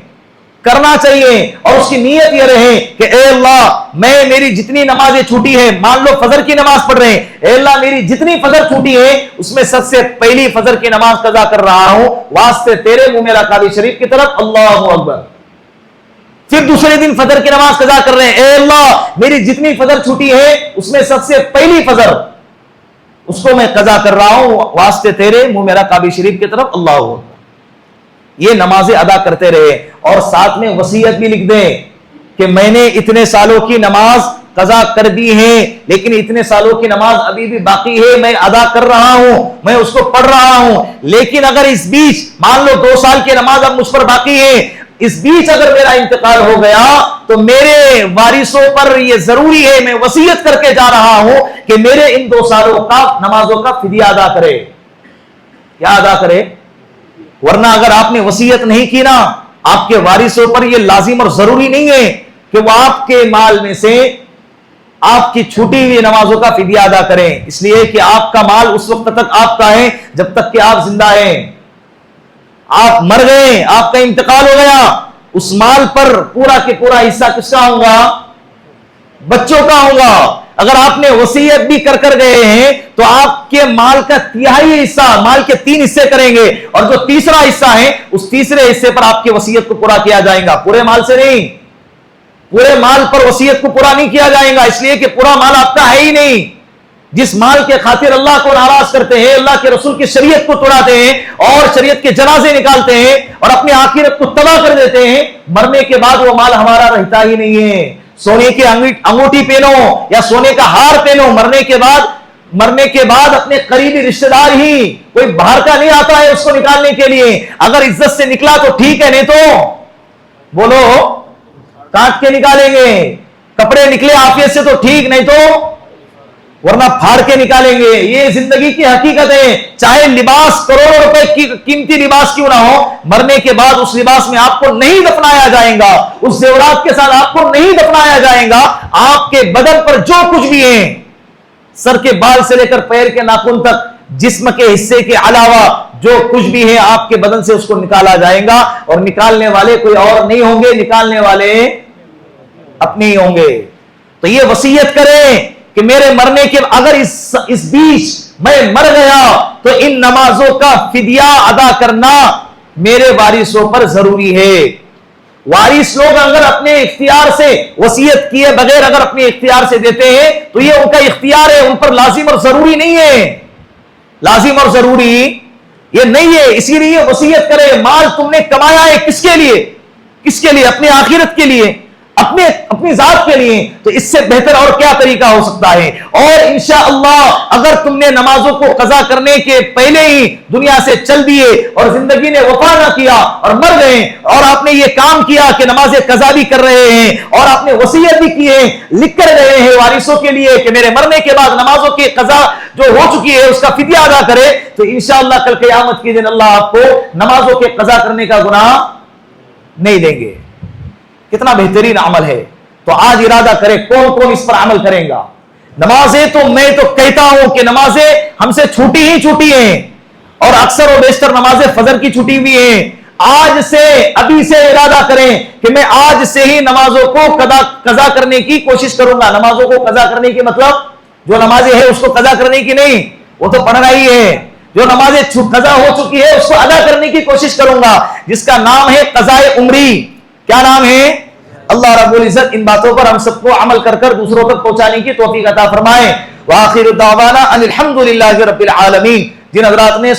کرنا چاہیے، اور اس کی نیت یہ رہے کہ اے اللہ میں میری جتنی نمازیں چھوٹی ہیں، مان لو فجر کی نماز پڑھ رہے ہیں، اے اللہ میری جتنی فجر چھوٹی ہے اس میں سب سے پہلی فجر کی نماز قضا کر رہا ہوں واسطے تیرے، منہ میرا کعبہ شریف کی طرف، اللہ اکبر۔ پھر دوسرے دن فجر کی نماز قضا کر رہے ہیں، اے اللہ میری جتنی فجر چھوٹی ہے اس میں سب سے پہلی فجر اس کو میں قضا کر رہا ہوں واسطے تیرے، منہ میرا کعبہ شریف کی طرف، اللہ اکبر۔ یہ نمازیں ادا کرتے رہے، اور ساتھ میں وصیت بھی لکھ دیں کہ میں نے اتنے سالوں کی نماز قضا کر دی ہے، لیکن اتنے سالوں کی نماز ابھی بھی باقی ہے، میں ادا کر رہا ہوں، میں اس کو پڑھ رہا ہوں، لیکن اگر اس بیچ مان لو 2 سال کی نماز اب مجھ پر باقی ہے، اس بیچ اگر میرا انتقال ہو گیا تو میرے وارثوں پر یہ ضروری ہے، میں وصیت کر کے جا رہا ہوں کہ میرے ان 2 سالوں کا نمازوں کا فدیہ ادا کرے۔ کیا ادا کرے؟ ورنہ اگر آپ نے وصیت نہیں کی نا، آپ کے وارثوں پر یہ لازم اور ضروری نہیں ہے کہ وہ آپ کے مال میں سے آپ کی چھوٹی ہوئی نمازوں کا فدیہ ادا کریں، اس لیے کہ آپ کا مال اس وقت تک آپ کا ہے جب تک کہ آپ زندہ ہیں۔ آپ مر گئے، آپ کا انتقال ہو گیا، اس مال پر پورا کے پورا حصہ کس کا ہوگا؟ بچوں کا ہوگا۔ اگر آپ نے وصیت بھی کر گئے ہیں تو آپ کے مال کا 1/3 حصہ، مال کے 3 حصے کریں گے، اور جو تیسرا حصہ ہے اس تیسرے حصے پر آپ کی وصیت کو پورا کیا جائے گا، پورے مال سے نہیں، پورے مال پر وصیت کو پورا نہیں کیا جائے گا، اس لیے کہ پورا مال آپ کا ہے ہی نہیں۔ جس مال کے خاطر اللہ کو ناراض کرتے ہیں، اللہ کے رسول کی شریعت کو توڑاتے ہیں اور شریعت کے جنازے نکالتے ہیں اور اپنی آخرت کو تباہ کر دیتے ہیں، مرنے کے بعد وہ مال ہمارا رہتا ہی نہیں ہے۔ سونے کی انگوٹھی پہنو یا سونے کا ہار پہنو، مرنے کے بعد اپنے قریبی رشتہ دار ہی، کوئی باہر کا نہیں آتا ہے اس کو نکالنے کے لیے۔ اگر عزت سے نکلا تو ٹھیک ہے، نہیں تو بولو کاٹ کے نکالیں گے۔ کپڑے نکلے عافیت سے تو ٹھیک، نہیں تو ورنہ پھاڑ کے نکالیں گے۔ یہ زندگی کی حقیقت ہے، چاہے لباس کروڑوں روپے کی قیمتی لباس کیوں نہ ہو، مرنے کے بعد اس لباس میں آپ کو نہیں دفنایا جائے گا، اس زیورات کے ساتھ آپ کو نہیں دفنایا جائے گا۔ آپ کے بدن پر جو کچھ بھی ہے، سر کے بال سے لے کر پیر کے ناخن تک، جسم کے حصے کے علاوہ جو کچھ بھی ہے آپ کے بدن سے اس کو نکالا جائے گا، اور نکالنے والے کوئی اور نہیں ہوں گے، نکالنے والے اپنے ہی ہوں گے۔ تو یہ وصیت کریں کہ میرے مرنے کے اگر اس بیچ میں مر گیا تو ان نمازوں کا فدیہ ادا کرنا میرے وارثوں پر ضروری ہے۔ وارث لوگ اگر اپنے اختیار سے وصیت کیے بغیر اگر اپنے اختیار سے دیتے ہیں تو یہ ان کا اختیار ہے، ان پر لازم اور ضروری نہیں ہے، لازم اور ضروری یہ نہیں ہے۔ اسی لیے وصیت کرے، مال تم نے کمایا ہے کس کے لیے؟ کس کے لیے؟ اپنے آخرت کے لیے، اپنی ذات کے لیے۔ تو اس سے بہتر اور کیا طریقہ ہو سکتا ہے؟ اور انشاءاللہ اگر تم نے نمازوں کو قضا کرنے کے پہلے ہی دنیا سے چل دیے اور زندگی نے وفا نہ کیا اور مر گئے، اور آپ نے یہ کام کیا کہ نمازیں قضا بھی کر رہے ہیں اور آپ نے وصیت بھی کی ہے، لکھ کر گئے ہیں وارثوں کے لیے کہ میرے مرنے کے بعد نمازوں کی قضا جو ہو چکی ہے اس کا فدیہ ادا کرے، تو انشاءاللہ کل قیامت کے دن اللہ آپ کو نمازوں کے قضا کرنے کا گناہ نہیں دیں گے۔ کتنا بہترین عمل ہے۔ تو آج ارادہ کرے کون کون اس پر عمل کرے گا۔ نمازیں تو میں تو کہتا ہوں کہ نمازیں ہم سے چھوٹی ہی چھوٹی ہیں، اور اکثر و بیشتر نمازیں فجر کی چھٹی ہوئی ہیں۔ آج سے ابھی سے ارادہ کریں کہ میں آج سے ہی نمازوں کو قضا کرنے کی کوشش کروں گا۔ نمازوں کو قضا کرنے کی مطلب جو نمازیں ہیں اس کو قضا کرنے کی نہیں، وہ تو پڑھنا ہی ہے۔ جو نمازیں قضا ہو چکی ہے اس کو ادا کرنے کی کوشش کروں گا، جس کا نام ہے قضاء عمری۔ کیا نام ہے؟ اللہ رب العزت ان باتوں پر ہم سب کو عمل کر دوسروں تک پہنچانے کی توفیق عطا فرمائے۔ وآخر دعوانا ان الحمد للہ رب العالمین۔ جن حضرات نے